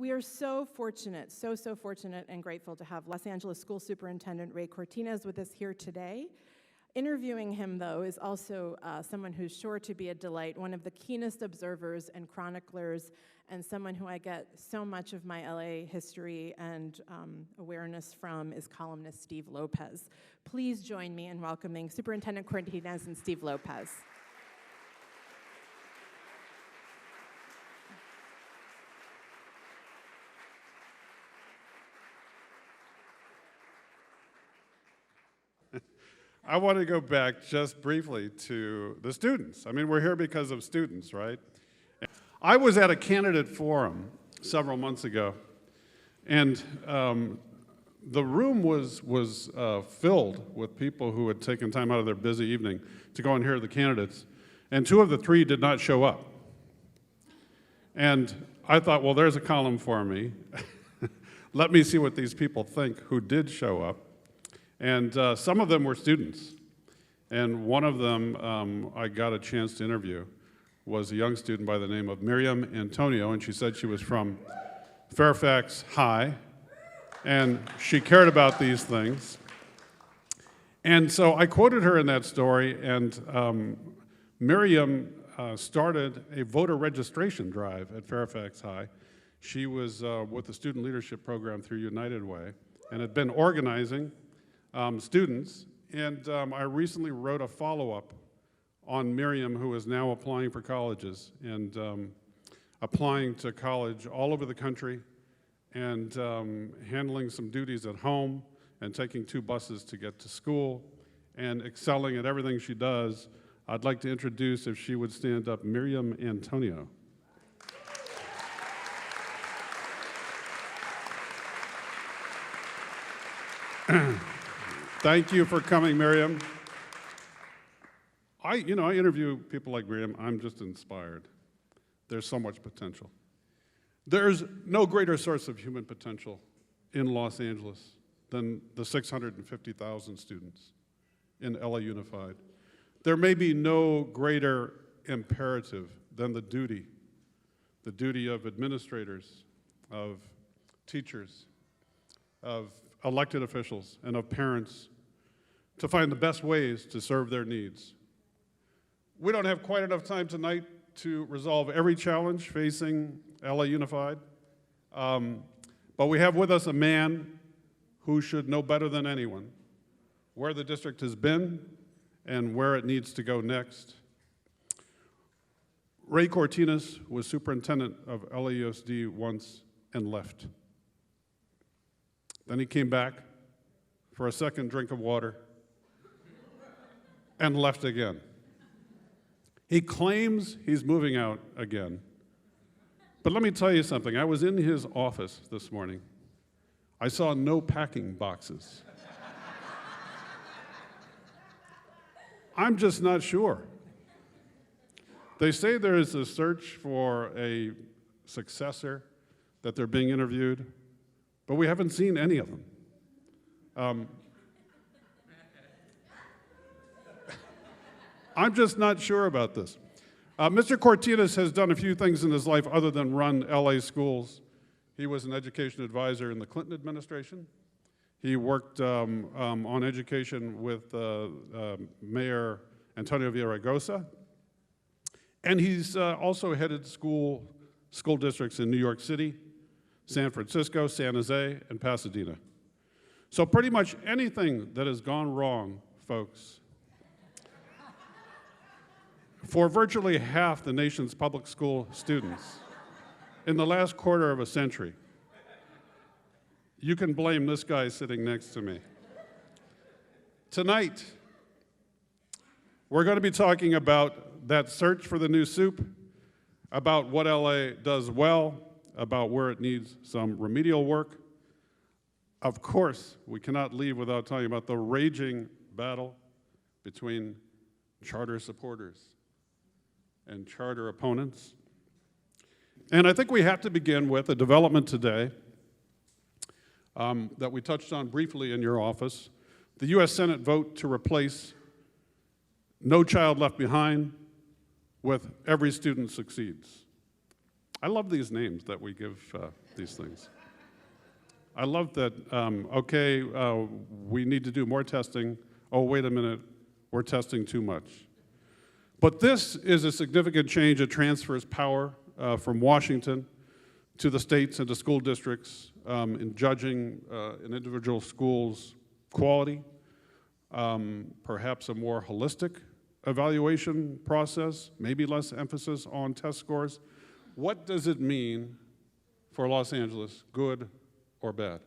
We are so fortunate, so fortunate and grateful to have Los Angeles School Superintendent Ray Cortines with us here today. Interviewing him, though, is also someone who's sure to be a delight, one of the keenest observers and chroniclers, and someone who I get so much of my LA history and awareness from is columnist Steve Lopez. Please join me in welcoming Superintendent Cortines and Steve Lopez. I want to go back just briefly to the students. I mean, we're here because of students, right? I was at a candidate forum several months ago, and the room was filled with people who had taken time out of their busy evening to go and hear the candidates, and 2 of the 3 did not show up. And I thought, well, there's a column for me. Let me see what these people think who did show up. And some of them were students, and one of them I got a chance to interview was a young student by the name of Miriam Antonio, and she said she was from Fairfax High, and she cared about these things. And so I quoted her in that story, and Miriam started a voter registration drive at Fairfax High. She was with the student leadership program through United Way, and had been organizing students, and I recently wrote a follow-up on Miriam, who is now applying for colleges and applying to college all over the country and handling some duties at home and taking 2 buses to get to school and excelling at everything she does. I'd like to introduce, if she would stand up, Miriam Antonio. Thank you for coming, Miriam. I interview people like Miriam. I'm just inspired. There's so much potential. There's no greater source of human potential in Los Angeles than the 650,000 students in LA Unified. There may be no greater imperative than the duty of administrators, of teachers, of elected officials, and of parents to find the best ways to serve their needs. We don't have quite enough time tonight to resolve every challenge facing LA Unified, but we have with us a man who should know better than anyone where the district has been and where it needs to go next. Ray Cortines was superintendent of LAUSD once and left. Then he came back for a second drink of water and left again. He claims he's moving out again. But let me tell you something. I was in his office this morning. I saw no packing boxes. I'm just not sure. They say there is a search for a successor, that they're being interviewed, but we haven't seen any of them. I'm just not sure about this. Mr. Cortines has done a few things in his life other than run LA schools. He was an education advisor in the Clinton administration. He worked on education with Mayor Antonio Villaraigosa. And he's also headed school districts in New York City, San Francisco, San Jose, and Pasadena. So pretty much anything that has gone wrong, folks, for virtually half the nation's public school students in the last quarter of a century, you can blame this guy sitting next to me. Tonight, we're going to be talking about that search for the new soup, about what LA does well, about where it needs some remedial work. Of course, we cannot leave without talking about the raging battle between charter supporters and charter opponents. And I think we have to begin with a development today that we touched on briefly in your office. The U.S. Senate vote to replace No Child Left Behind with Every Student Succeeds. I love these names that we give these things. I love that, okay, we need to do more testing. Oh, wait a minute, we're testing too much. But this is a significant change. It transfers power from Washington to the states and to school districts in judging an individual school's quality, perhaps a more holistic evaluation process, maybe less emphasis on test scores. What does it mean for Los Angeles, good or bad?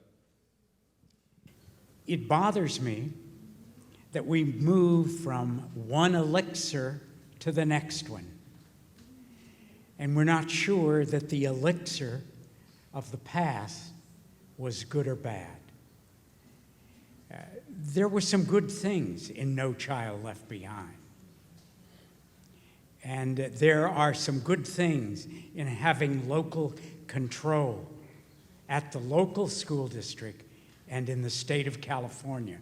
It bothers me that we move from one elixir to the next one. And we're not sure that the elixir of the past was good or bad. There were some good things in No Child Left Behind. And there are some good things in having local control at the local school district and in the state of California,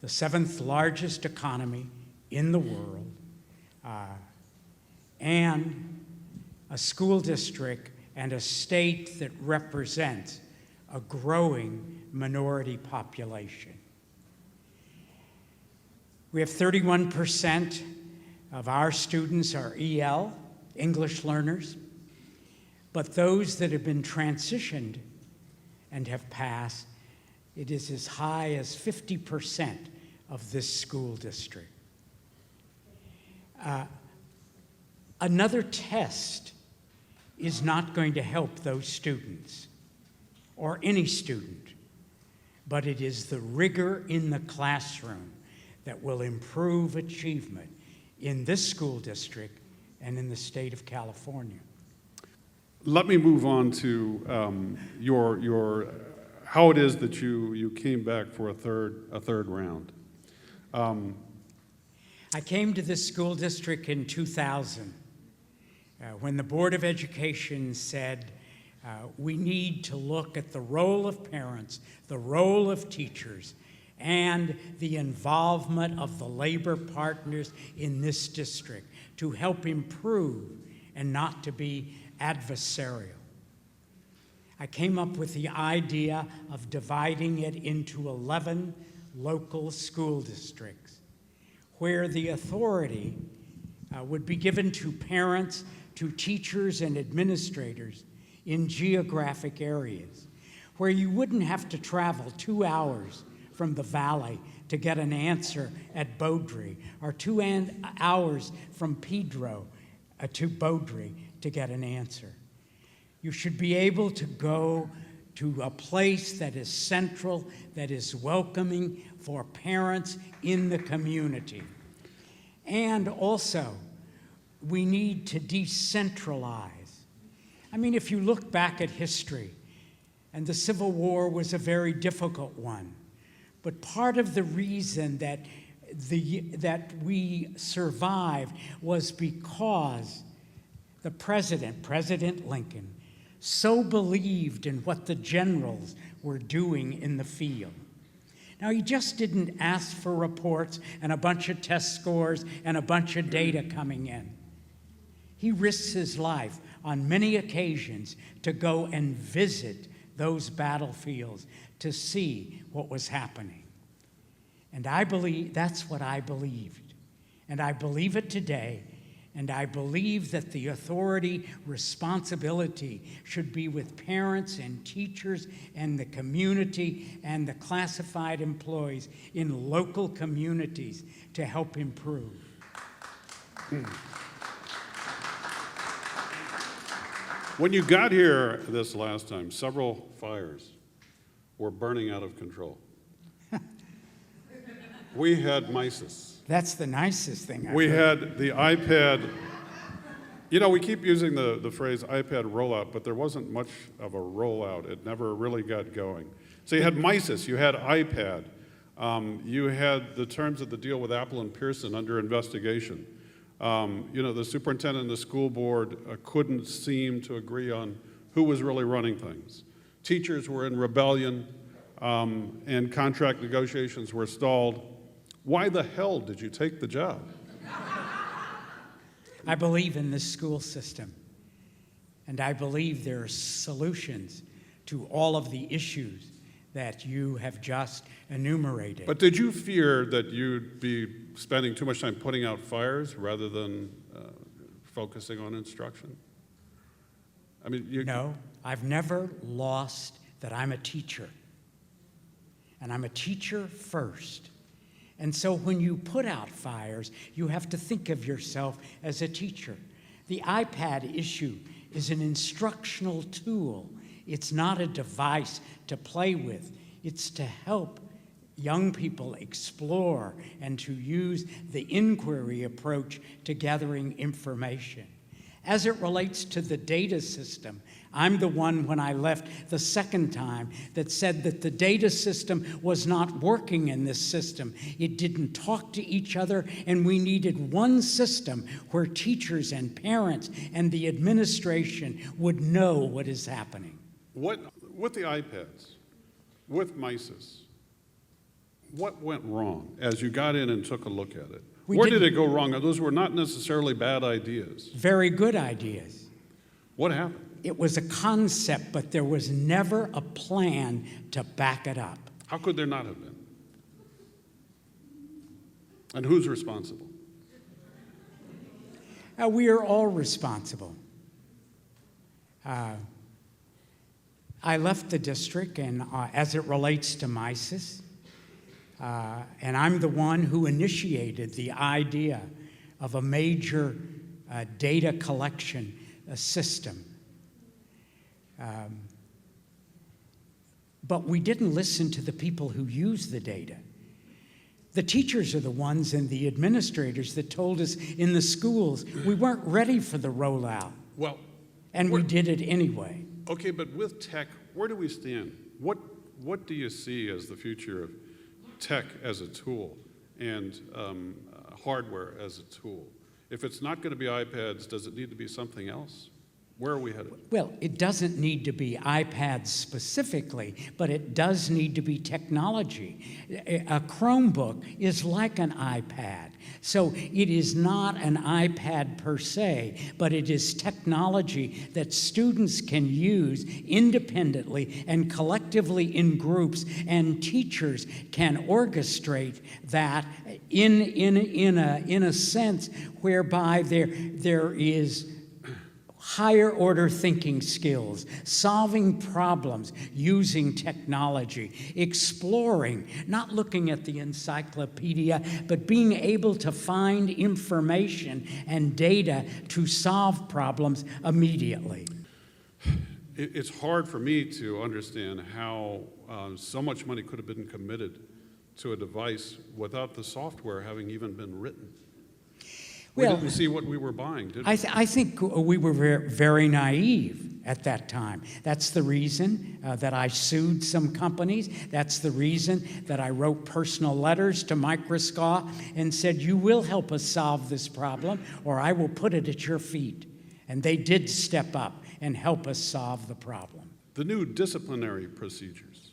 the 7th largest economy in the world, and a school district and a state that represents a growing minority population. We have 31% of our students are EL, English learners, but those that have been transitioned and have passed, it is as high as 50% of this school district. Another test is not going to help those students or any student, but it is the rigor in the classroom that will improve achievement in this school district and in the state of California. Let me move on to your how it is that you came back for a third round. I came to this school district in 2000 when the Board of Education said we need to look at the role of parents, the role of teachers, and the involvement of the labor partners in this district to help improve and not to be adversarial. I came up with the idea of dividing it into 11 local school districts where the authority would be given to parents, to teachers and administrators in geographic areas where you wouldn't have to travel 2 hours from the valley to get an answer at Beaudry, or 2 hours from Pedro to Beaudry to get an answer. You should be able to go to a place that is central, that is welcoming for parents in the community. And also, we need to decentralize. I mean, if you look back at history, and the Civil War was a very difficult one, but part of the reason that we survived was because the President Lincoln, so believed in what the generals were doing in the field. Now, he just didn't ask for reports and a bunch of test scores and a bunch of data coming in. He risks his life on many occasions to go and visit those battlefields to see what was happening. And I believe that's what I believed. And I believe it today. And I believe that the authority, responsibility should be with parents and teachers and the community and the classified employees in local communities to help improve. When you got here this last time, several fires were burning out of control. We had MISIS. That's the nicest thing I've We heard. had the iPad. You know, we keep using the phrase iPad rollout, but there wasn't much of a rollout. It never really got going. So you had MISIS, you had iPad, you had the terms of the deal with Apple and Pearson under investigation. You know, the superintendent and the school board couldn't seem to agree on who was really running things. Teachers were in rebellion, and contract negotiations were stalled. Why the hell did you take the job? I believe in this school system. And I believe there are solutions to all of the issues that you have just enumerated. But did you fear that you'd be spending too much time putting out fires rather than focusing on instruction? I mean, No, I've never lost that I'm a teacher. And I'm a teacher first. And so when you put out fires, you have to think of yourself as a teacher. The iPad issue is an instructional tool. It's not a device to play with. It's to help young people explore and to use the inquiry approach to gathering information. As it relates to the data system, I'm the one, when I left the second time, that said that the data system was not working in this system. It didn't talk to each other, and we needed one system where teachers and parents and the administration would know what is happening. with the iPads, with MISIS, what went wrong as you got in and took a look at it? Where did it go wrong? Those were not necessarily bad ideas. Very good ideas. What happened? It was a concept, but there was never a plan to back it up. How could there not have been? And who's responsible? We are all responsible. I left the district, and as it relates to MISIS, and I'm the one who initiated the idea of a major data collection system. But we didn't listen to the people who use the data. The teachers are the ones and the administrators that told us in the schools we weren't ready for the rollout. Well, and we did it anyway. Okay, but with tech, where do we stand? What do you see as the future of tech as a tool and hardware as a tool? If it's not going to be iPads, does it need to be something else? Where are we headed? Well, it doesn't need to be iPads specifically, but it does need to be technology. A Chromebook is like an iPad. So it is not an iPad per se, but it is technology that students can use independently and collectively in groups, and teachers can orchestrate that in a sense whereby there is higher order thinking skills, solving problems using technology, exploring, not looking at the encyclopedia, but being able to find information and data to solve problems immediately. It's hard for me to understand how so much money could have been committed to a device without the software having even been written. We didn't see what we were buying, did we? I think we were very naive at that time. That's the reason that I sued some companies. That's the reason that I wrote personal letters to Microscope and said, you will help us solve this problem, or I will put it at your feet. And they did step up and help us solve the problem. The new disciplinary procedures,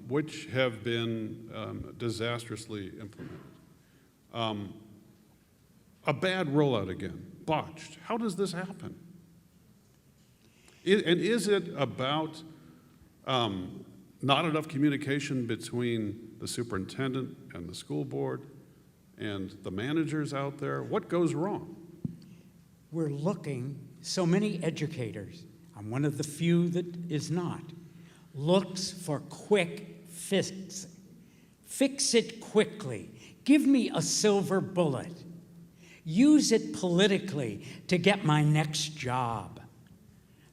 which have been disastrously implemented. A bad rollout again, botched. How does this happen? And is it about not enough communication between the superintendent and the school board and the managers out there? What goes wrong? We're looking, so many educators, I'm one of the few that is not, looks for quick fix. Fix it quickly. Give me a silver bullet. Use it politically to get my next job.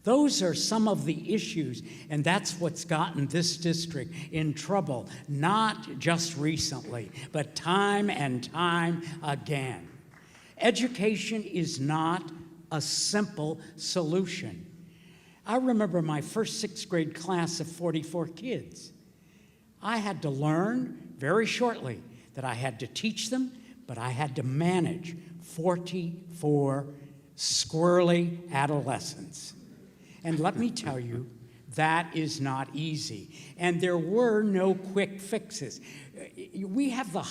Those are some of the issues, and that's what's gotten this district in trouble, not just recently, but time and time again. Education is not a simple solution. I remember my first sixth grade class of 44 kids. I had to learn very shortly that I had to teach them, but I had to manage 44 squirrely adolescents. And let me tell you, That is not easy. And there were no quick fixes. We have the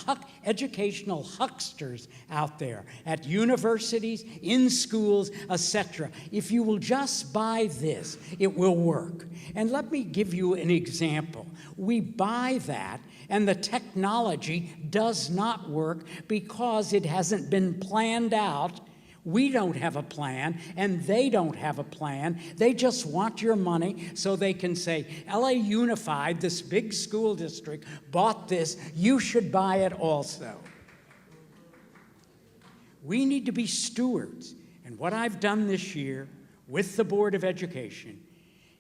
educational hucksters out there at universities, in schools, etc. If you will just buy this, it will work. And let me give you an example. We buy that, and the technology does not work because it hasn't been planned out. We don't have a plan, and they don't have a plan. They just want your money so they can say, LA Unified, this big school district, bought this. You should buy it also. We need to be stewards. And what I've done this year with the Board of Education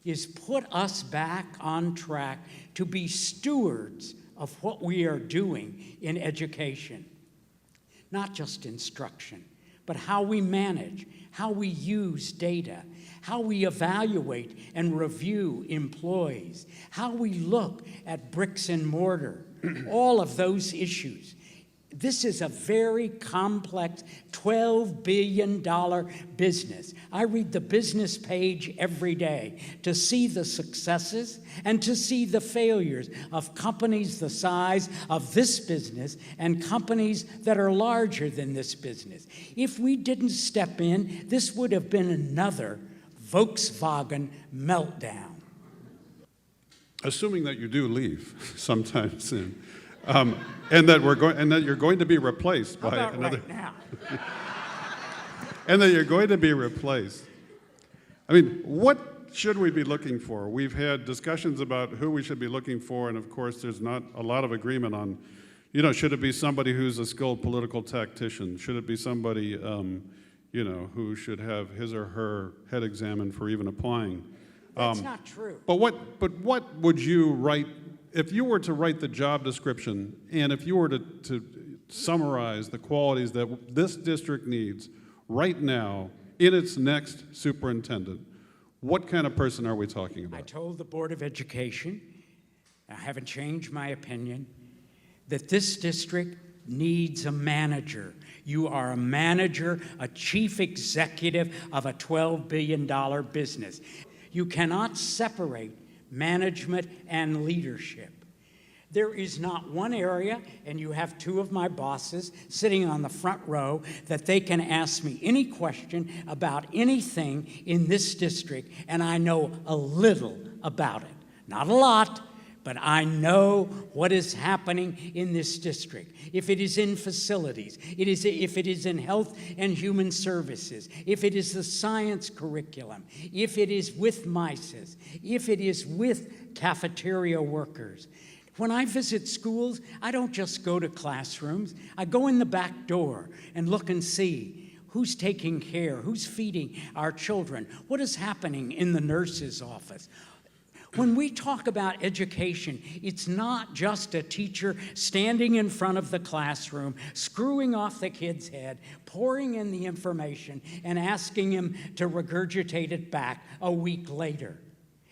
is put us back on track to be stewards of what we are doing in education. Not just instruction, but how we manage, how we use data, how we evaluate and review employees, how we look at bricks and mortar, all of those issues. This is a very complex $12 billion business. I read the business page every day to see the successes and to see the failures of companies the size of this business and companies that are larger than this business. If we didn't step in, this would have been another Volkswagen meltdown. Assuming that you do leave sometime soon. And that you're going to be replaced by How about another. right now? And that you're going to be replaced. I mean, what should we be looking for? We've had discussions about who we should be looking for, and of course, there's not a lot of agreement on, should it be somebody who's a skilled political tactician? Should it be somebody, who should have his or her head examined for even applying? That's not true. But what would you write? If you were to write the job description, and if you were to summarize the qualities that this district needs right now in its next superintendent, what kind of person are we talking about? I told the Board of Education, I haven't changed my opinion, that this district needs a manager. You are a manager, a chief executive of a $12 billion business. You cannot separate management and leadership. There is not one area, and you have two of my bosses sitting on the front row, that they can ask me any question about anything in this district, and I know a little about it. Not a lot, but I know what is happening in this district. If it is in facilities, if it is in health and human services, if it is the science curriculum, if it is with Mises, if it is with cafeteria workers. When I visit schools, I don't just go to classrooms. I go in the back door and look and see who's taking care, who's feeding our children, what is happening in the nurse's office. When we talk about education, it's not just a teacher standing in front of the classroom, screwing off the kid's head, pouring in the information, and asking him to regurgitate it back a week later.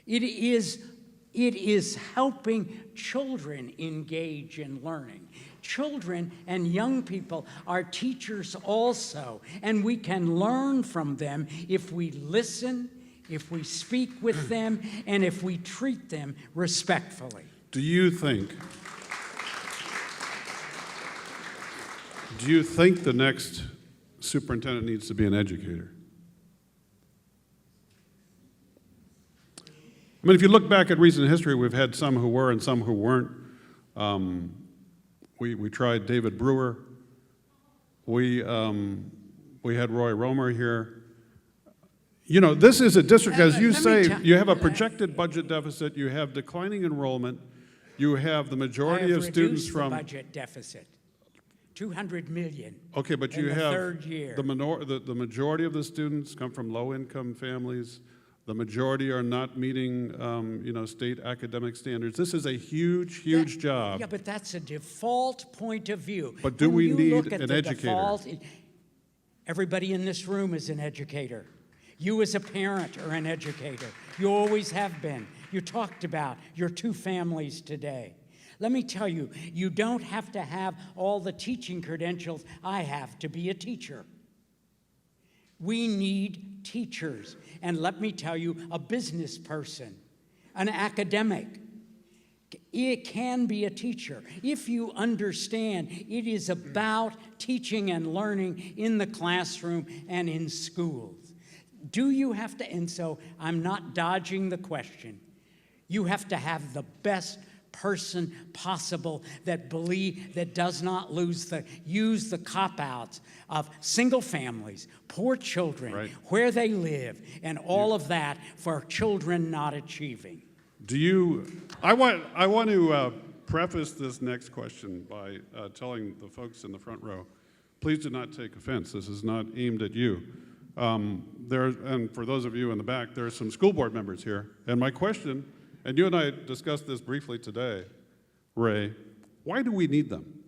It is helping children engage in learning. Children and young people are teachers also, and we can learn from them if we listen, if we speak with them, and if we treat them respectfully. Do you think the next superintendent needs to be an educator? I mean, if you look back at recent history, we've had some who were and some who weren't. We tried David Brewer. We had Roy Romer here. This is a district, as you say, you have a projected budget deficit, you have declining enrollment, you have the majority of students from... I have reduced the budget deficit, $200 million. Okay, but you have third year. the majority of the students come from low-income families. The majority are not meeting, state academic standards. This is a huge job. Yeah, but that's a default point of view. But do we need an educator? Default, everybody in this room is an educator. You as a parent are an educator. You always have been. You talked about your two families today. Let me tell you, you don't have to have all the teaching credentials I have to be a teacher. We need teachers. And let me tell you, a business person. an academic. It can be a teacher. If you understand, it is about teaching and learning in the classroom and in schools. Do you have to, and so I'm not dodging the question. You have to have the best person possible that does not use the cop-outs of single families, poor children, right, where they live, and all of that for children not achieving. I want to preface this next question by telling the folks in the front row, please do not take offense. This is not aimed at you. And for those of you in the back, there are some school board members here. And my question, and you and I discussed this briefly today, Ray, why do we need them?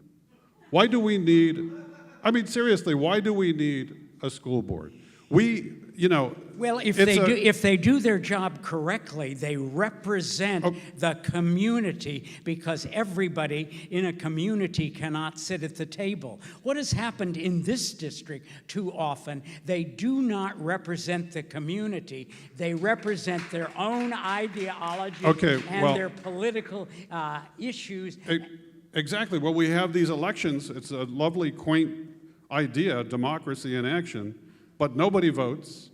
Why do we need, I mean, seriously, why do we need a school board? Well, if they do their job correctly, they represent the community, because everybody in a community cannot sit at the table. What has happened in this district too often, they do not represent the community. They represent their own ideology and their political issues. Exactly. Well, we have these elections. It's a lovely, quaint idea, democracy in action, but nobody votes.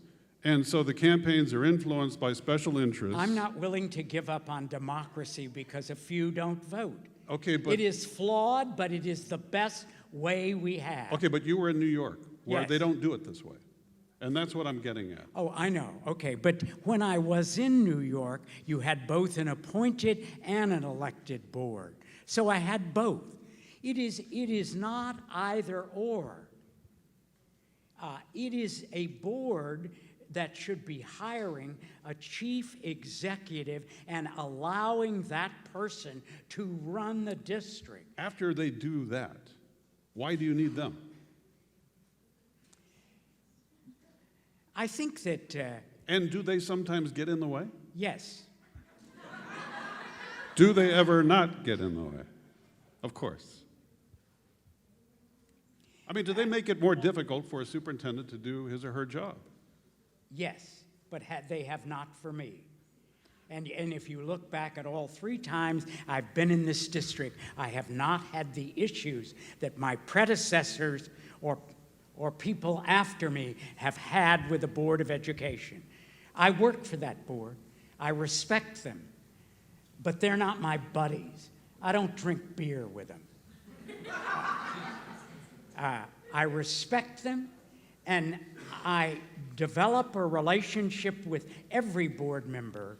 And so the campaigns are influenced by special interests. I'm not willing to give up on democracy because a few don't vote. Okay, but it is flawed, but it is the best way we have. Okay, but you were in New York, where Yes. they don't do it this way. And that's what I'm getting at. Oh, I know. Okay, but when I was in New York, you had both an appointed and an elected board. So I had both. It is not either or. It is a board that should be hiring a chief executive and allowing that person to run the district. After they do that, why do you need them? I think that... and do they sometimes get in the way? Yes. Do they ever not get in the way? Of course. I mean, do they make it more difficult for a superintendent to do his or her job? Yes, but they have not for me. And if you look back at all 3 times I've been in this district, I have not had the issues that my predecessors or people after me have had with the Board of Education. I worked for that board. I respect them, but they're not my buddies. I don't drink beer with them. I respect them, and I develop a relationship with every board member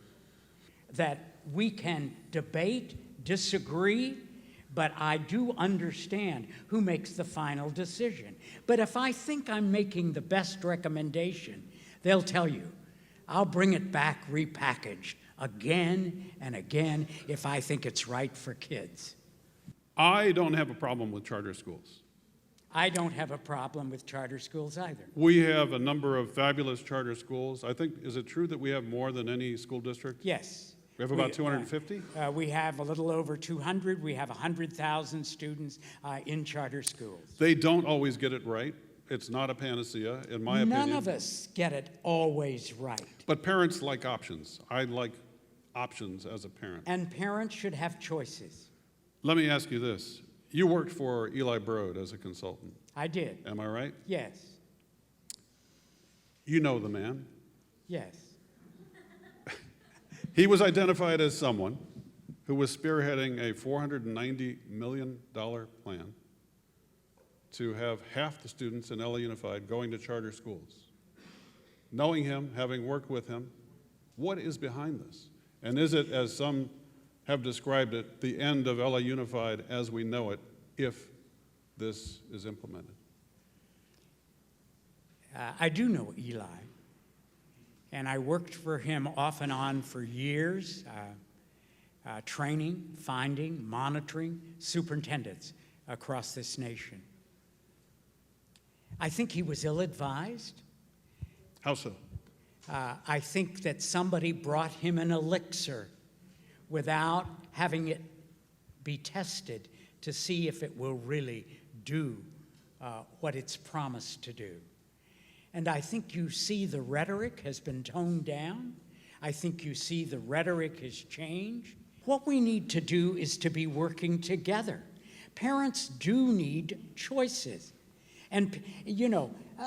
that we can debate, disagree, but I do understand who makes the final decision. But if I think I'm making the best recommendation, they'll tell you, I'll bring it back repackaged again and again if I think it's right for kids. I don't have a problem with charter schools. I don't have a problem with charter schools either. We have a number of fabulous charter schools. I think, is it true that we have more than any school district? Yes. We have about 250? We have a little over 200. We have 100,000 students in charter schools. They don't always get it right. It's not a panacea, in my opinion. None of us get it always right. But parents like options. I like options as a parent. And parents should have choices. Let me ask you this. You worked for Eli Broad as a consultant. I did. Am I right? Yes. You know the man. Yes. He was identified as someone who was spearheading a $490 million plan to have half the students in LA Unified going to charter schools. Knowing him, having worked with him, what is behind this? And is it, as some have described it, the end of LA Unified as we know it, if this is implemented? I do know Eli, and I worked for him off and on for years, training, finding, monitoring superintendents across this nation. I think he was ill-advised. How so? I think that somebody brought him an elixir without having it be tested to see if it will really do what it's promised to do. And I think you see the rhetoric has been toned down. I think you see the rhetoric has changed. What we need to do is to be working together. Parents do need choices. And,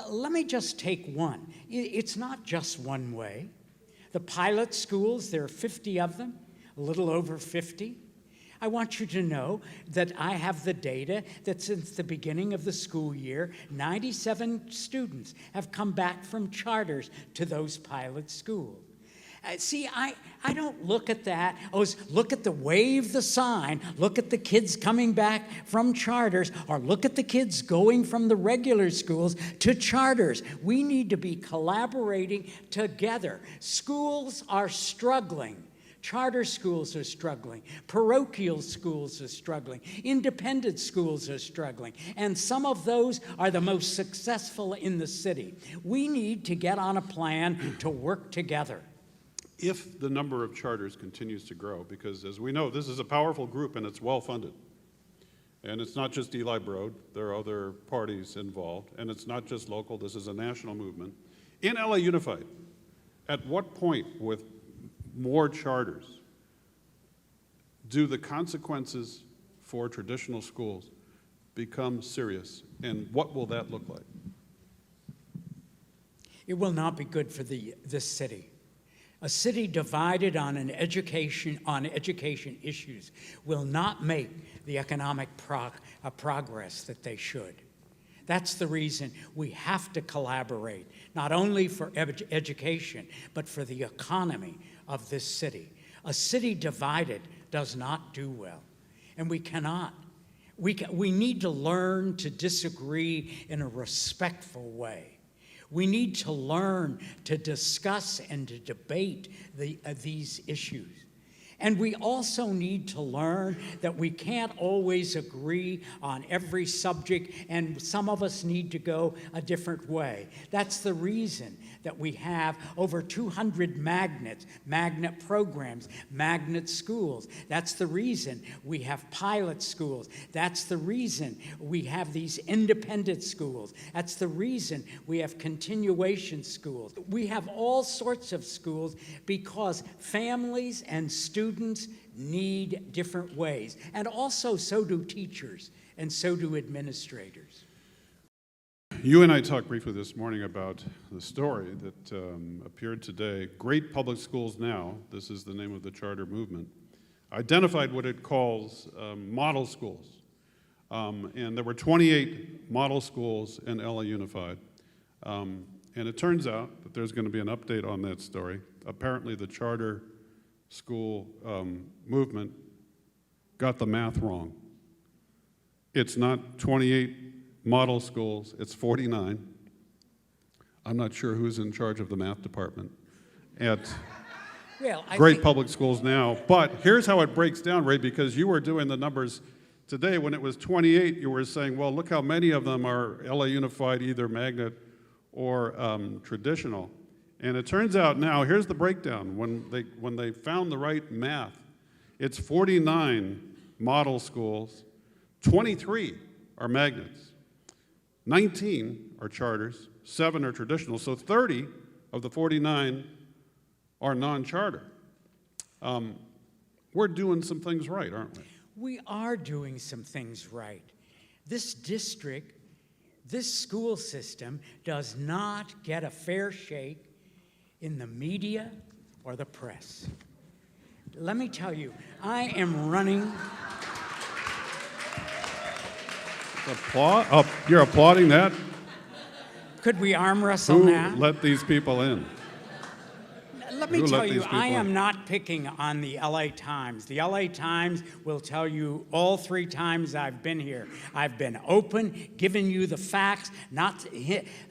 let me just take one. It's not just one way. The pilot schools, there are 50 of them, a little over 50. I want you to know that I have the data that since the beginning of the school year, 97 students have come back from charters to those pilot schools. See, I don't look at that as look at the wave the sign, look at the kids coming back from charters, or look at the kids going from the regular schools to charters. We need to be collaborating together. Schools are struggling. Charter schools are struggling. Parochial schools are struggling. Independent schools are struggling. And some of those are the most successful in the city. We need to get on a plan to work together. If the number of charters continues to grow, because as we know, this is a powerful group and it's well-funded. And it's not just Eli Broad, there are other parties involved, and it's not just local, this is a national movement. In LA Unified, at what point with more charters do the consequences for traditional schools become serious, and what will that look like? It will not be good for this city. A city divided on education issues will not make the economic progress that they should. That's the reason we have to collaborate, not only for education, but for the economy of this city. A city divided does not do well, and we cannot. We need to learn to disagree in a respectful way. We need to learn to discuss and to debate these issues. And we also need to learn that we can't always agree on every subject, and some of us need to go a different way. That's the reason that we have over 200 magnet programs, magnet schools. That's the reason we have pilot schools. That's the reason we have these independent schools. That's the reason we have continuation schools. We have all sorts of schools because families and students need different ways. And also so do teachers and so do administrators. You and I talked briefly this morning about the story that appeared today. Great Public Schools Now, this is the name of the charter movement, identified what it calls model schools. And there were 28 model schools in LA Unified. And it turns out that there's going to be an update on that story. Apparently the charter school movement got the math wrong. It's not 28 model schools, it's 49. I'm not sure who's in charge of the math department at Great Public Schools Now. But here's how it breaks down, Ray, because you were doing the numbers today. When it was 28, you were saying, well, look how many of them are LA Unified, either magnet or traditional. And it turns out now, here's the breakdown. When they found the right math, it's 49 model schools, 23 are magnets, 19 are charters, 7 are traditional, so 30 of the 49 are non-charter. We're doing some things right, aren't we? We are doing some things right. This district, this school system does not get a fair shake in the media or the press. Let me tell you, I am running. You're applauding that? Could we arm wrestle Who now? let these people in? Let me tell you, I am not picking on the LA Times. The LA Times will tell you all 3 times I've been here. I've been open, given you the facts, not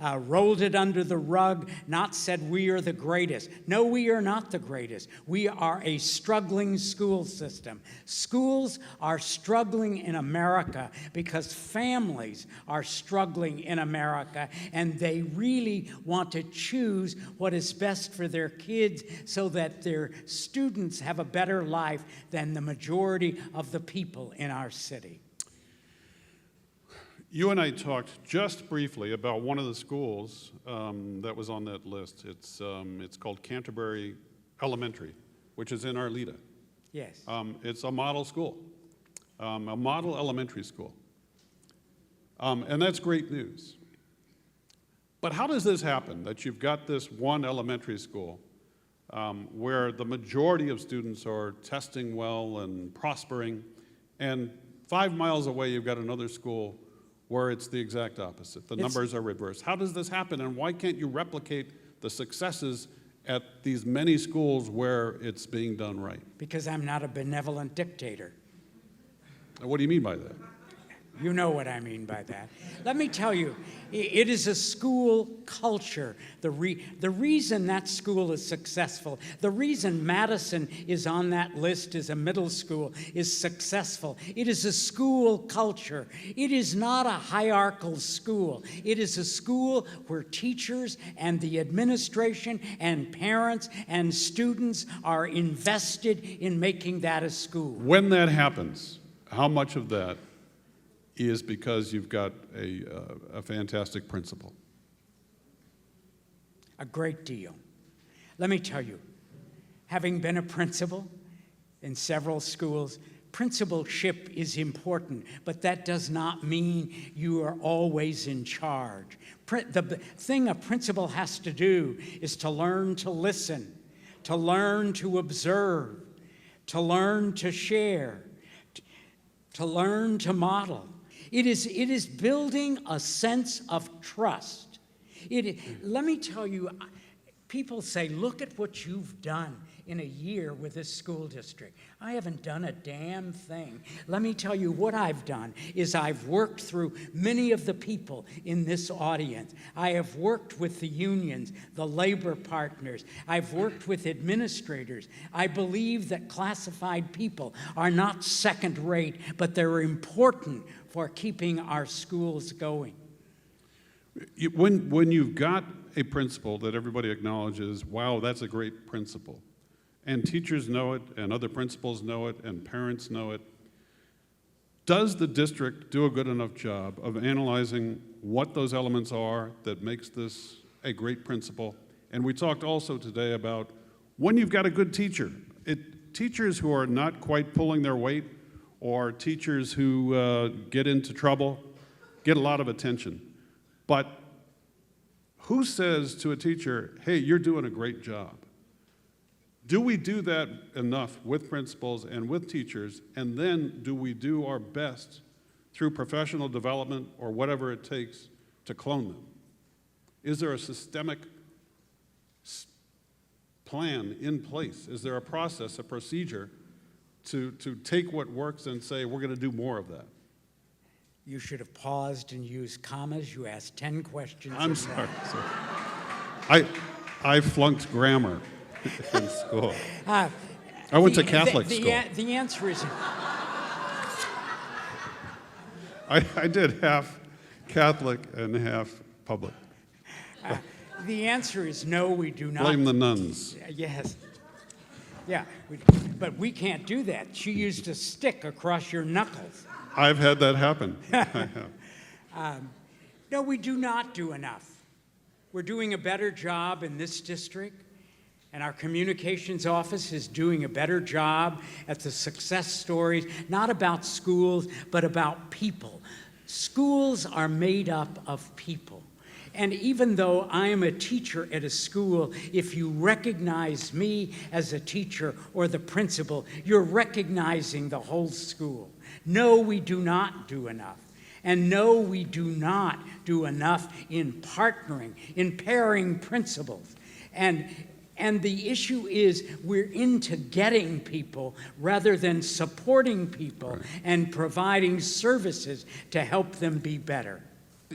rolled it under the rug, not said we are the greatest. No, we are not the greatest. We are a struggling school system. Schools are struggling in America because families are struggling in America, and they really want to choose what is best for their kids so that their students have a better life than the majority of the people in our city. You and I talked just briefly about one of the schools that was on that list. It's called Canterbury Elementary, which is in Arleta. Yes. It's a model school, a model elementary school. And that's great news. But how does this happen, that you've got this one elementary school where the majority of students are testing well and prospering, and 5 miles away you've got another school where it's the exact opposite? The numbers are reversed. How does this happen, and why can't you replicate the successes at these many schools where it's being done right? Because I'm not a benevolent dictator. What do you mean by that? You know what I mean by that. Let me tell you, it is a school culture. The reason that school is successful, the reason Madison is on that list as a middle school is successful. It is a school culture. It is not a hierarchical school. It is a school where teachers and the administration and parents and students are invested in making that a school. When that happens, how much of that is because you've got a fantastic principal? A great deal. Let me tell you, having been a principal in several schools, principalship is important, but that does not mean you are always in charge. The thing a principal has to do is to learn to listen, to learn to observe, to learn to share, to learn to model. It is building a sense of trust. Let me tell you, people say, look at what you've done in a year with this school district. I haven't done a damn thing. Let me tell you what I've done is I've worked through many of the people in this audience. I have worked with the unions, the labor partners. I've worked with administrators. I believe that classified people are not second rate, but they're important for keeping our schools going. When you've got a principal that everybody acknowledges, wow, that's a great principal, and teachers know it, and other principals know it, and parents know it, does the district do a good enough job of analyzing what those elements are that makes this a great principal? And we talked also today about when you've got a good teacher, teachers who are not quite pulling their weight, or teachers who get into trouble, get a lot of attention. But who says to a teacher, hey, you're doing a great job? Do we do that enough with principals and with teachers, and then do we do our best through professional development or whatever it takes to clone them? Is there a systemic plan in place? Is there a process, a procedure to take what works and say, we're going to do more of that? You should have paused and used commas. You asked 10 questions. I'm sorry. I flunked grammar in school. I went to Catholic school. The answer is... I did half Catholic and half public. The answer is no, we do not. Blame the nuns. Yes. Yeah, but we can't do that. She used a stick across your knuckles. I've had that happen. I have. No, we do not do enough. We're doing a better job in this district, and our communications office is doing a better job at the success stories, not about schools, but about people. Schools are made up of people. And even though I am a teacher at a school, if you recognize me as a teacher or the principal, you're recognizing the whole school. No, we do not do enough. And no, we do not do enough in partnering, in pairing principals. And the issue is we're into getting people rather than supporting people, right, and providing services to help them be better.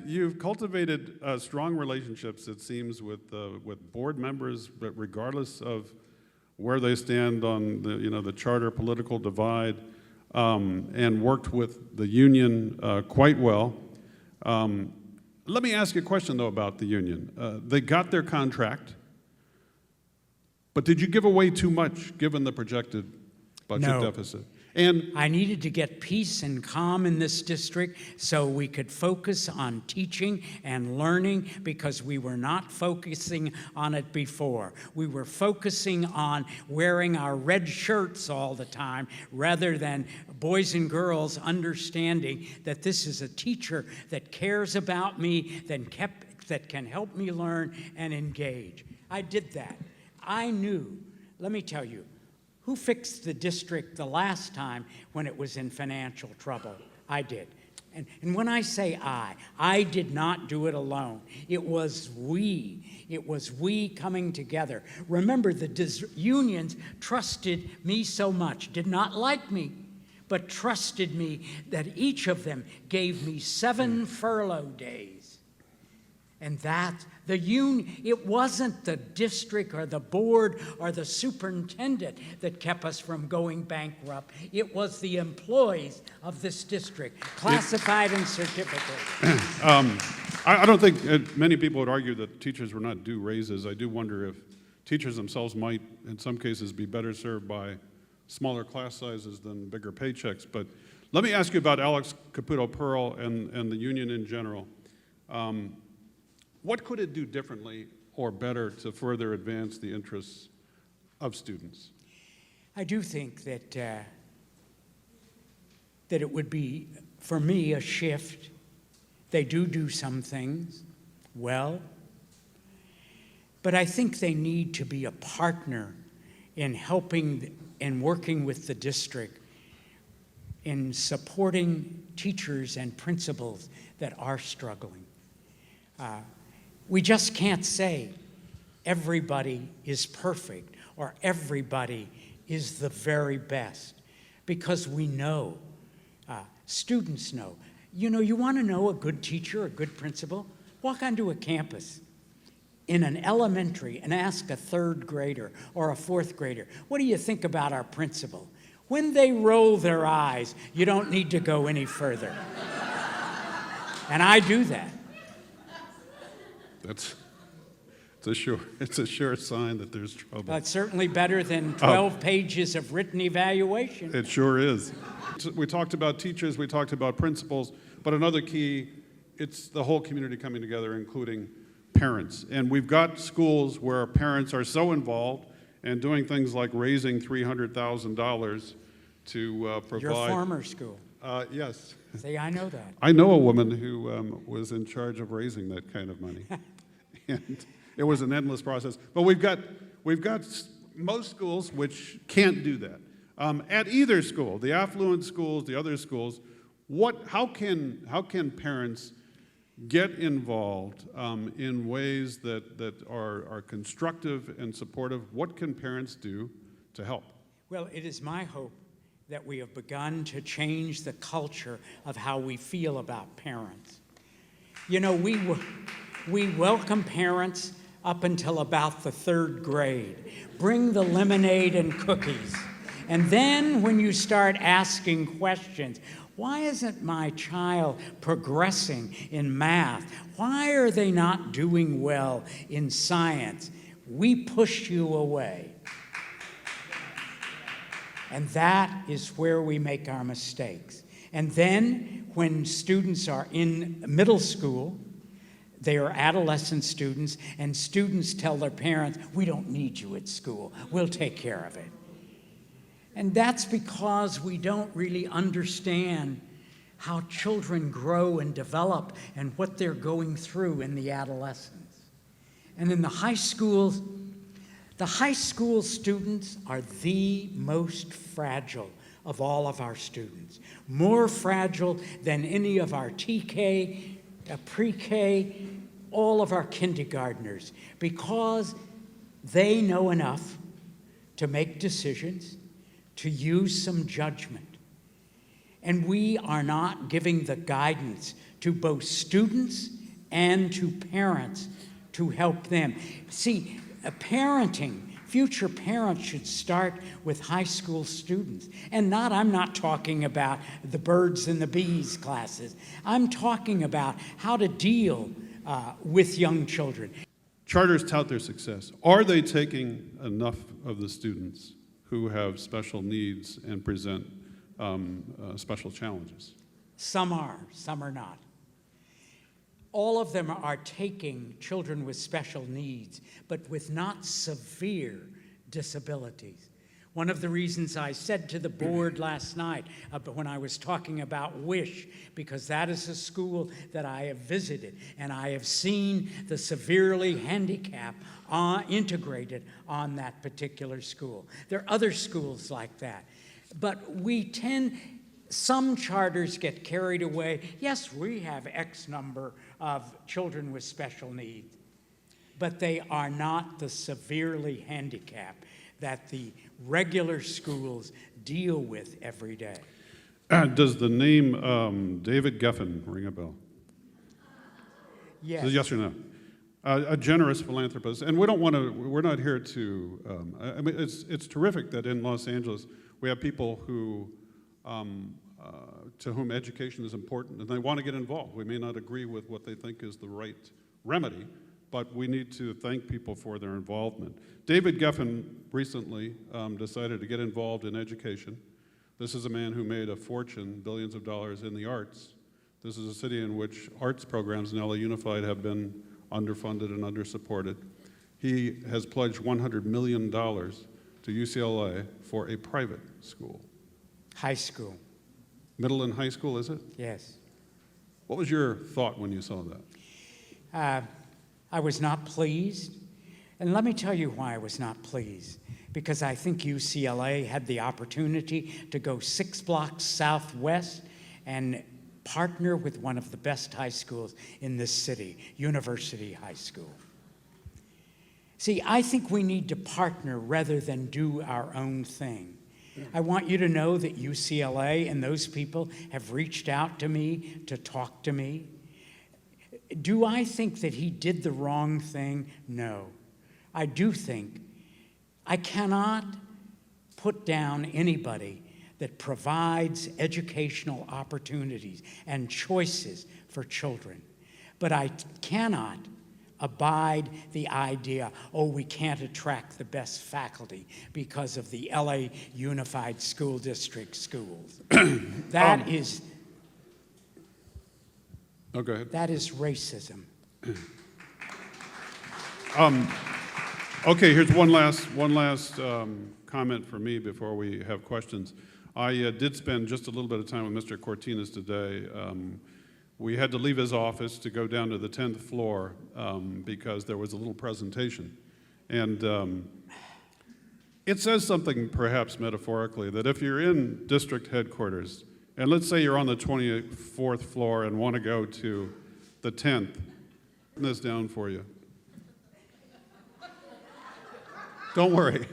You've cultivated strong relationships, it seems, with board members, regardless of where they stand on the charter political divide, and worked with the union quite well. Let me ask you a question, though, about the union. They got their contract, but did you give away too much, given the projected budget deficit? And I needed to get peace and calm in this district so we could focus on teaching and learning, because we were not focusing on it before. We were focusing on wearing our red shirts all the time rather than boys and girls understanding that this is a teacher that cares about me, that can help me learn and engage. I did that. I knew, let me tell you, who fixed the district the last time when it was in financial trouble? I did. And when I say I did not do it alone. It was we. It was we coming together. Remember, the unions trusted me so much, did not like me, but trusted me that each of them gave me 7 furlough days. And that, the union, it wasn't the district or the board or the superintendent that kept us from going bankrupt. It was the employees of this district, classified and certificate. I don't think many people would argue that teachers were not due raises. I do wonder if teachers themselves might, in some cases, be better served by smaller class sizes than bigger paychecks. But let me ask you about Alex Caputo-Pearl and the union in general. What could it do differently or better to further advance the interests of students? I do think that it would be, for me, a shift. They do some things well, but I think they need to be a partner in helping and working with the district in supporting teachers and principals that are struggling. We just can't say everybody is perfect or everybody is the very best, because we know, students know. You know, you want to know a good teacher, a good principal? Walk onto a campus in an elementary and ask a 3rd grader or a 4th grader, what do you think about our principal? When they roll their eyes, you don't need to go any further. And I do that. It's a sure sign that there's trouble. Well, it's certainly better than 12 pages of written evaluation. It sure is. We talked about teachers, we talked about principals, but another key, it's the whole community coming together, including parents. And we've got schools where parents are so involved and doing things like raising $300,000 to provide. Your former school. Yes. See, I know that. I know a woman who was in charge of raising that kind of money. And it was an endless process. But we've got most schools which can't do that. At either school, the affluent schools, the other schools, how can parents get involved in ways that are constructive and supportive? What can parents do to help? Well, it is my hope that we have begun to change the culture of how we feel about parents. You know, we welcome parents up until about the 3rd grade. Bring the lemonade and cookies. And then when you start asking questions, why isn't my child progressing in math? Why are they not doing well in science? We push you away. And that is where we make our mistakes. And then when students are in middle school, they are adolescent students, and students tell their parents, we don't need you at school. We'll take care of it. And that's because we don't really understand how children grow and develop and what they're going through in the adolescence. And in the high schools students are the most fragile of all of our students, more fragile than any of our TK, pre-K, all of our kindergartners, because they know enough to make decisions, to use some judgment. And we are not giving the guidance to both students and to parents to help them. See, future parents should start with high school students. And I'm not talking about the birds and the bees classes. I'm talking about how to deal with young children. Charters tout their success. Are they taking enough of the students who have special needs and present special challenges. Some are not. All of them are taking children with special needs, but with not severe disabilities. One of the reasons I said to the board last night when I was talking about WISH, because that is a school that I have visited, and I have seen the severely handicapped integrated on that particular school. There are other schools like that. But some charters get carried away. Yes, we have X number of children with special needs, but they are not the severely handicapped that the regular schools deal with every day. Does the name David Geffen ring a bell? Yes. So yes or no? A generous philanthropist, and we don't want to. We're not here to. I mean, it's terrific that in Los Angeles we have people who, to whom education is important, and they want to get involved. We may not agree with what they think is the right remedy, but we need to thank people for their involvement. David Geffen recently decided to get involved in education. This is a man who made a fortune, billions of dollars, in the arts. This is a city in which arts programs in LA Unified have been underfunded and undersupported. He has pledged $100 million to UCLA for a private school. High school. Middle and high school, is it? Yes. What was your thought when you saw that? I was not pleased. And let me tell you why I was not pleased. Because I think UCLA had the opportunity to go 6 blocks southwest and partner with one of the best high schools in this city, University High School. See, I think we need to partner rather than do our own thing. I want you to know that UCLA and those people have reached out to me to talk to me. Do I think that he did the wrong thing? No. I do think I cannot put down anybody that provides educational opportunities and choices for children. But I cannot abide the idea, oh, we can't attract the best faculty because of the LA Unified School District schools. That is Oh, go ahead. That is racism. Okay, here's one last comment for me before we have questions. I did spend just a little bit of time with Mr. Cortines today. We had to leave his office to go down to the 10th floor because there was a little presentation. And it says something, perhaps metaphorically, that if you're in district headquarters, and let's say you're on the 24th floor and want to go to the 10th, I'll this down for you. Don't worry.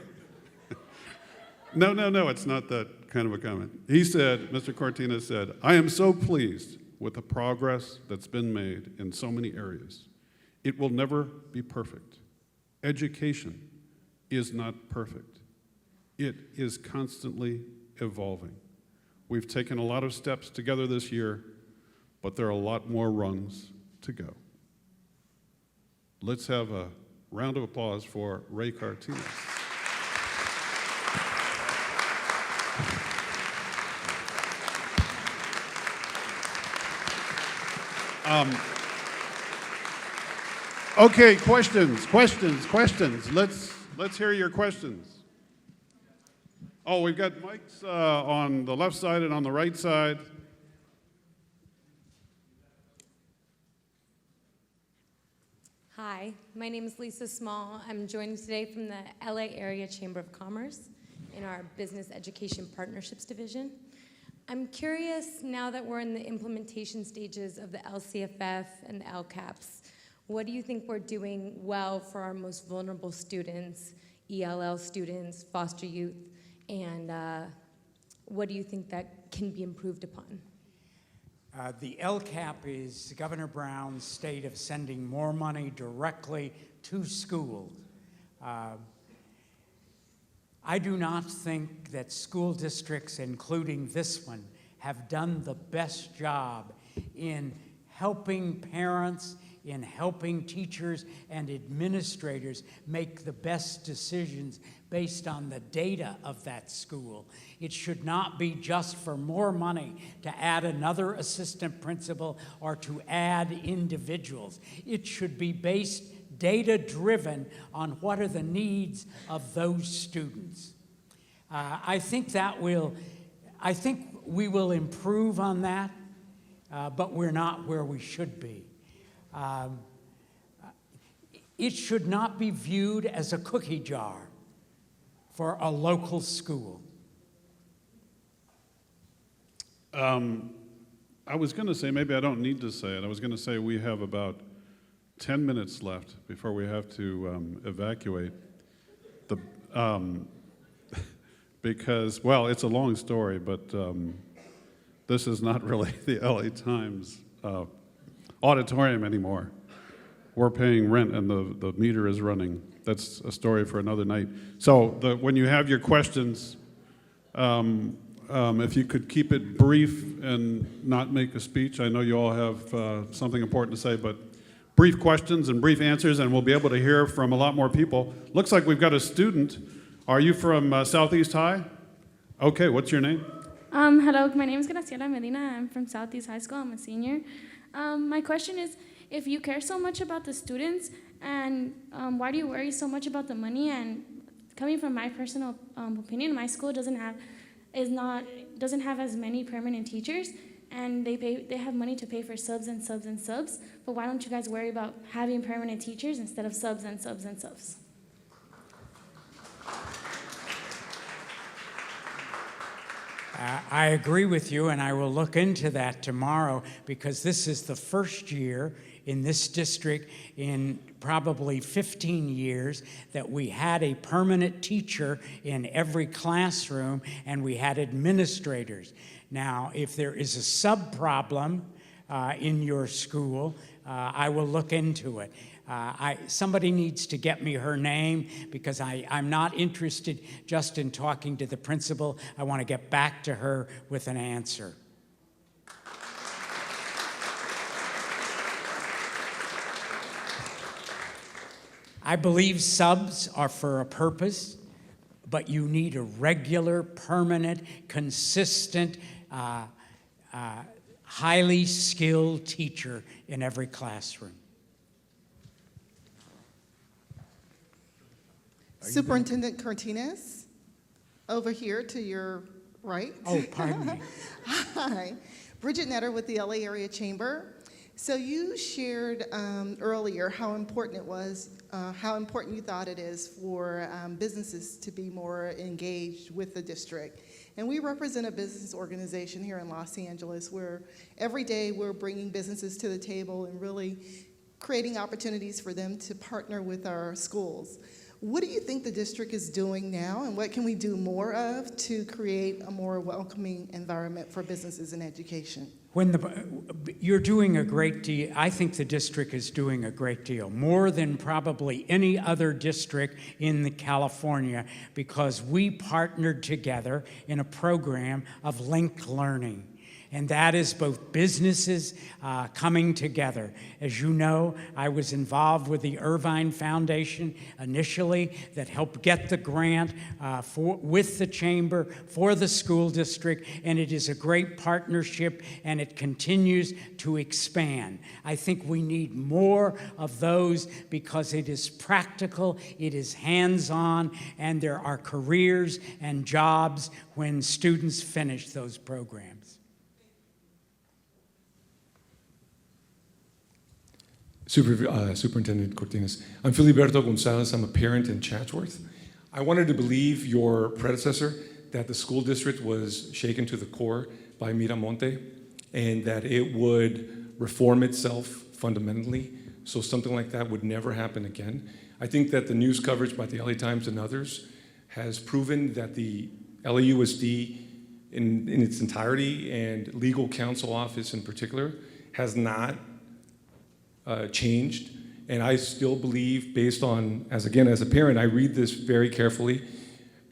No, it's not that kind of a comment. He said, Mr. Cortines said, I am so pleased with the progress that's been made in so many areas. It will never be perfect. Education is not perfect. It is constantly evolving. We've taken a lot of steps together this year, but there are a lot more rungs to go. Let's have a round of applause for Ray Cortines. Okay, questions. Let's hear your questions. Oh, we've got mics on the left side and on the right side. Hi, my name is Lisa Small. I'm joining today from the LA Area Chamber of Commerce in our Business Education Partnerships Division. I'm curious, now that we're in the implementation stages of the LCFF and the LCAPs, what do you think we're doing well for our most vulnerable students, ELL students, foster youth, and what do you think that can be improved upon? The LCAP is Governor Brown's state of sending more money directly to schools. I do not think that school districts, including this one, have done the best job in helping parents, in helping teachers and administrators make the best decisions based on the data of that school. It should not be just for more money to add another assistant principal or to add individuals. It should be based data-driven on what are the needs of those students. I think we will improve on that, but we're not where we should be. It should not be viewed as a cookie jar for a local school. I was going to say, maybe I don't need to say it. I was going to say we have about 10 minutes left before we have to evacuate. Because, well, it's a long story, but this is not really the LA Times auditorium anymore. We're paying rent and the meter is running. That's a story for another night. So when you have your questions, if you could keep it brief and not make a speech. I know you all have something important to say, but brief questions and brief answers, and we'll be able to hear from a lot more people. Looks like we've got a student. Are you from Southeast High? Okay, what's your name? Hello, my name is Graciela Medina. I'm from Southeast High School. I'm a senior. My question is, if you care so much about the students, and why do you worry so much about the money? And coming from my personal opinion, my school doesn't have as many permanent teachers, and they have money to pay for subs and subs and subs. But why don't you guys worry about having permanent teachers instead of subs and subs and subs? I agree with you, and I will look into that tomorrow, because this is the first year in this district in probably 15 years that we had a permanent teacher in every classroom, and we had administrators. Now, if there is a sub-problem in your school, I will look into it. Somebody needs to get me her name, because I'm not interested just in talking to the principal. I want to get back to her with an answer. I believe subs are for a purpose, but you need a regular, permanent, consistent, highly skilled teacher in every classroom. Superintendent Cortines, over here to your right. Oh, pardon me. Hi, Bridget Netter with the LA Area Chamber. So you shared earlier how important it was, how important you thought it is for businesses to be more engaged with the district. And we represent a business organization here in Los Angeles where every day we're bringing businesses to the table and really creating opportunities for them to partner with our schools. What do you think the district is doing now, and what can we do more of to create a more welcoming environment for businesses and education? You're doing a great deal. I think the district is doing a great deal, more than probably any other district in California, because we partnered together in a program of linked learning. And that is both businesses coming together. As you know, I was involved with the Irvine Foundation initially that helped get the grant with the chamber for the school district, and it is a great partnership, and it continues to expand. I think we need more of those because it is practical, it is hands-on, and there are careers and jobs when students finish those programs. Superintendent Cortines. I'm Filiberto Gonzalez. I'm a parent in Chatsworth. I wanted to believe your predecessor that the school district was shaken to the core by Miramonte and that it would reform itself fundamentally so something like that would never happen again. I think that the news coverage by the LA Times and others has proven that the LAUSD in its entirety and legal counsel office in particular has not changed, and I still believe, based on, as a parent, I read this very carefully,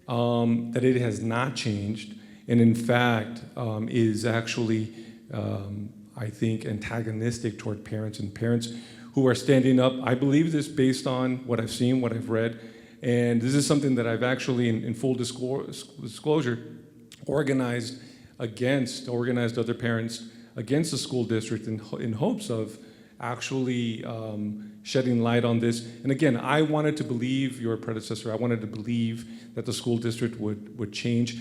that it has not changed, and in fact is actually, I think, antagonistic toward parents, and parents who are standing up. I believe this based on what I've seen, what I've read, and this is something that I've actually, in full disclosure, organized other parents against the school district in hopes of actually shedding light on this. And again, I wanted to believe your predecessor. I wanted to believe that the school district would change.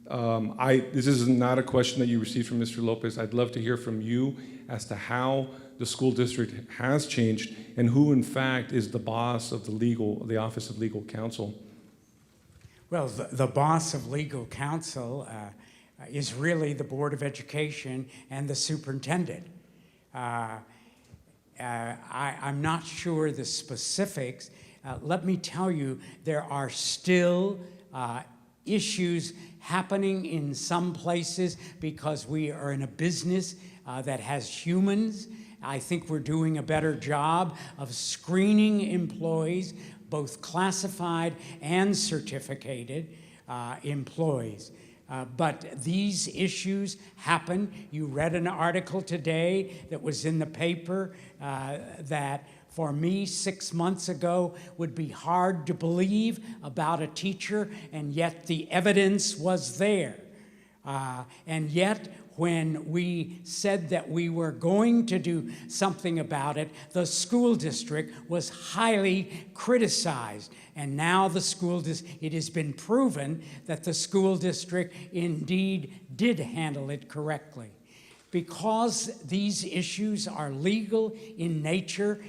This is not a question that you received from Mr. Lopez. I'd love to hear from you as to how the school district has changed and who, in fact, is the boss of the Office of Legal Counsel. Well, the boss of legal counsel is really the Board of Education and the superintendent. I'm not sure the specifics. Let me tell you, there are still issues happening in some places because we are in a business that has humans. I think we're doing a better job of screening employees, both classified and certificated employees. But these issues happen. You read an article today that was in the paper that for me 6 months ago would be hard to believe about a teacher, and yet the evidence was there. And yet, when we said that we were going to do something about it, the school district was highly criticized. And now it has been proven that the school district indeed did handle it correctly. Because these issues are legal in nature,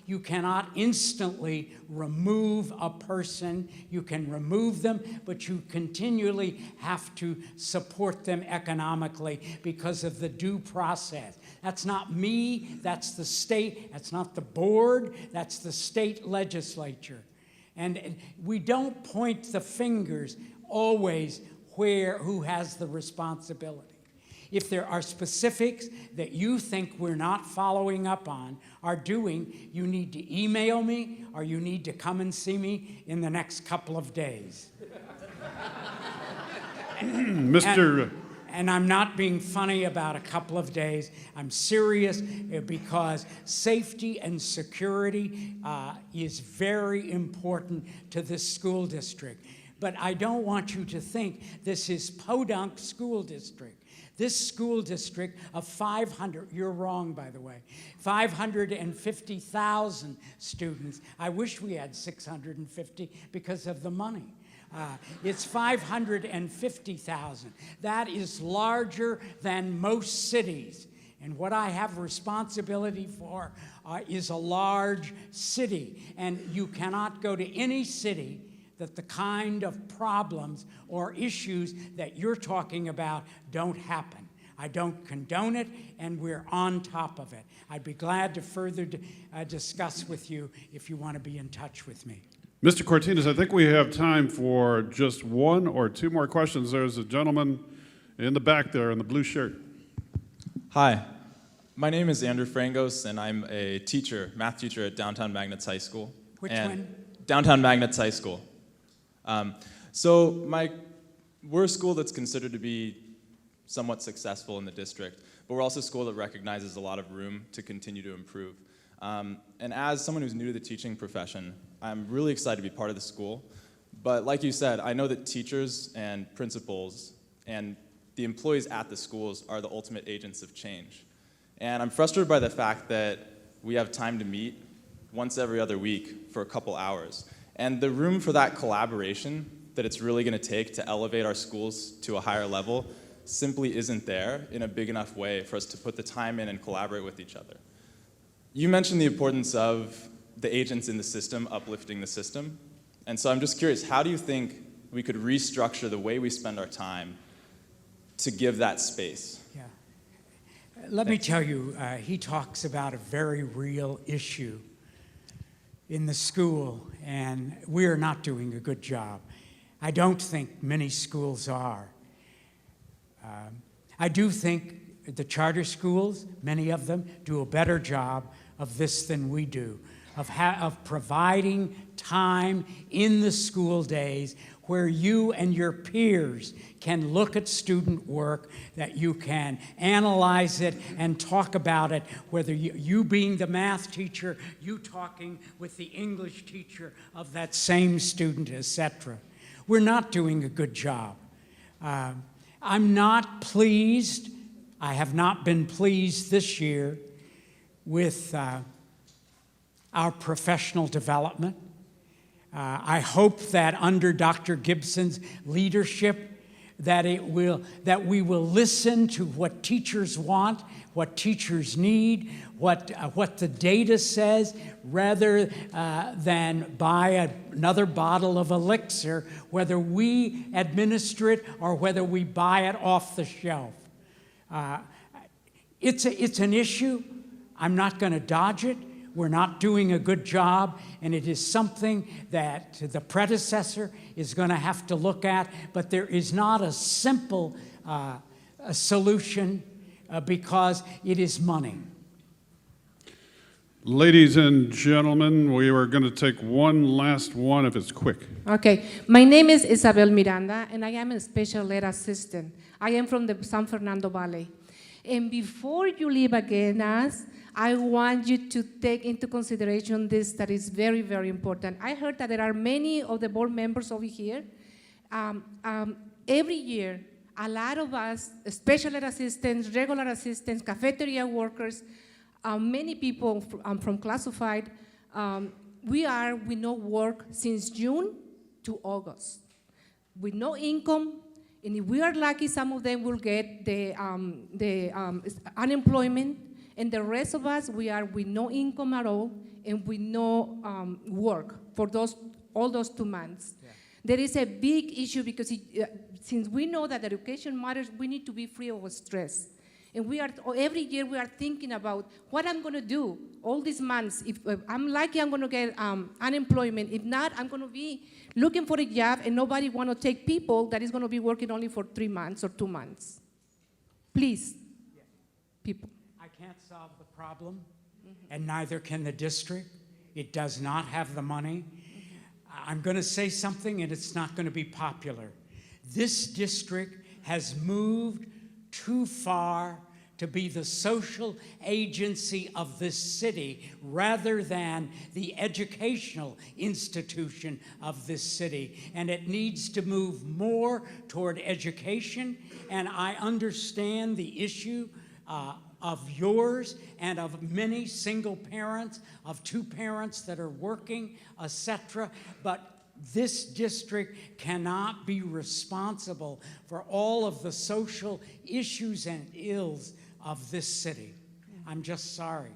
you cannot instantly remove a person. You can remove them, but you continually have to support them economically because of the due process. That's not me, that's the state, that's not the board, that's the state legislature. And we don't point the fingers always who has the responsibility. If there are specifics that you think we're not following up on or doing, you need to email me or you need to come and see me in the next couple of days. And I'm not being funny about a couple of days. I'm serious because safety and security is very important to this school district. But I don't want you to think this is Podunk School District. This school district of 500, you're wrong, by the way, 550,000 students. I wish we had 650 because of the money. It's 550,000. That is larger than most cities. And what I have responsibility for is a large city. And you cannot go to any city that the kind of problems or issues that you're talking about don't happen. I don't condone it, and we're on top of it. I'd be glad to further discuss with you if you want to be in touch with me. Mr. Cortines, I think we have time for just one or two more questions. There's a gentleman in the back there in the blue shirt. Hi, my name is Andrew Frangos, and I'm a math teacher at Downtown Magnets High School. Which one? Downtown Magnets High School. We're a school that's considered to be somewhat successful in the district, but we're also a school that recognizes a lot of room to continue to improve. And as someone who's new to the teaching profession, I'm really excited to be part of the school. But like you said, I know that teachers and principals and the employees at the schools are the ultimate agents of change. And I'm frustrated by the fact that we have time to meet once every other week for a couple hours. And the room for that collaboration that it's really going to take to elevate our schools to a higher level simply isn't there in a big enough way for us to put the time in and collaborate with each other. You mentioned the importance of the agents in the system uplifting the system. And so I'm just curious, how do you think we could restructure the way we spend our time to give that space? Yeah. Let me tell you, he talks about a very real issue in the school, and we are not doing a good job. I don't think many schools are. I do think the charter schools, many of them, do a better job of this than we do, of providing time in the school days where you and your peers can look at student work, that you can analyze it and talk about it, whether you being the math teacher, you talking with the English teacher of that same student, etc. We're not doing a good job. I'm not pleased, I have not been pleased this year with our professional development. I hope that under Dr. Gibson's leadership, that we will listen to what teachers want, what teachers need, what the data says, rather than buy another bottle of elixir, whether we administer it or whether we buy it off the shelf. It's an issue. I'm not going to dodge it. We're not doing a good job, and it is something that the predecessor is going to have to look at, but there is not a simple solution because it is money. Ladies and gentlemen, we are going to take one last one if it's quick. Okay, my name is Isabel Miranda, and I am a special ed assistant. I am from the San Fernando Valley. And before you leave again us, I want you to take into consideration this that is very, very important. I heard that there are many of the board members over here. Every year, a lot of us, special ed assistants, regular assistants, cafeteria workers, many people from classified, we are with no work since June to August, with no income. And if we are lucky, some of them will get the unemployment, and the rest of us, we are with no income at all and with no work for all those 2 months. Yeah. There is a big issue because since we know that education matters, we need to be free of stress. And every year we are thinking about what I'm going to do all these months. If I'm lucky, I'm going to get unemployment. If not, I'm going to be looking for a job, and nobody want to take people that is going to be working only for 3 months or 2 months. Please, people. I can't solve the problem, and neither can the district. It does not have the money. I'm going to say something, and it's not going to be popular. This district has moved too far to be the social agency of this city rather than the educational institution of this city. And it needs to move more toward education. And I understand the issue of yours and of many single parents, of 2 parents that are working, etc. But this district cannot be responsible for all of the social issues and ills of this city. I'm just sorry.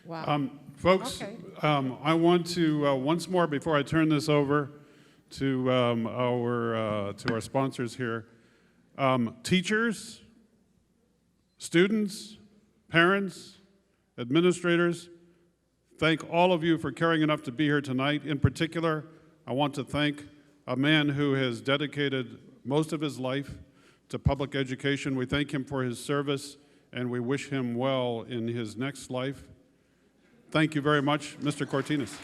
Wow. Folks, Okay. I want to, once more before I turn this over to our sponsors here, teachers, students, parents, administrators, thank all of you for caring enough to be here tonight. In particular, I want to thank a man who has dedicated most of his life to public education. We thank him for his service, and we wish him well in his next life. Thank you very much, Mr. Cortines.